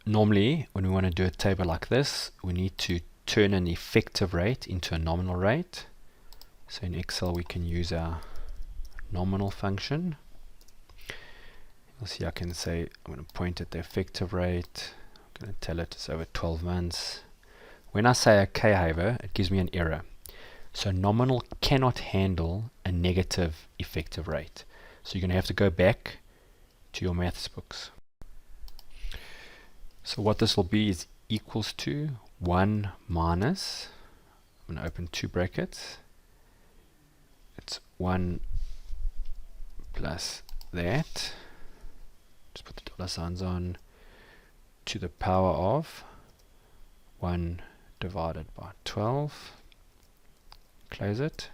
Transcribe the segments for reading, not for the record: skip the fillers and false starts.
Normally, when we want to do a table like this, we need to turn an effective rate into a nominal rate. So in Excel, we can use our nominal function. You'll see I can say, I'm going to point at the effective rate. I'm going to tell it it's over 12 months. When I say OK, however, it gives me an error. So nominal cannot handle a negative effective rate. So you're going to have to go back to your maths books. So what this will be is equals to 1 minus, I'm going to open two brackets, it's 1 plus that, just put the dollar signs on, to the power of 1 divided by 12, close it.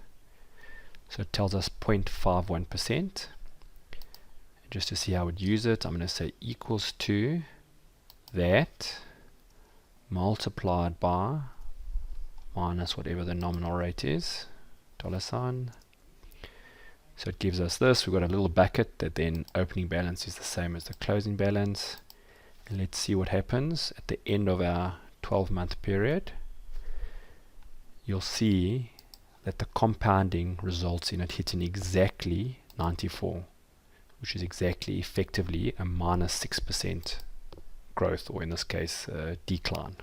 So it tells us 0.51%. Just to see how I would use it, I'm going to say equals to that multiplied by minus whatever the nominal rate is, dollar sign. So it gives us this. We've got a little bucket that then opening balance is the same as the closing balance. And let's see what happens at the end of our 12-month period. You'll see that the compounding results in it hitting exactly 94, which is exactly effectively a minus 6% growth, or in this case decline.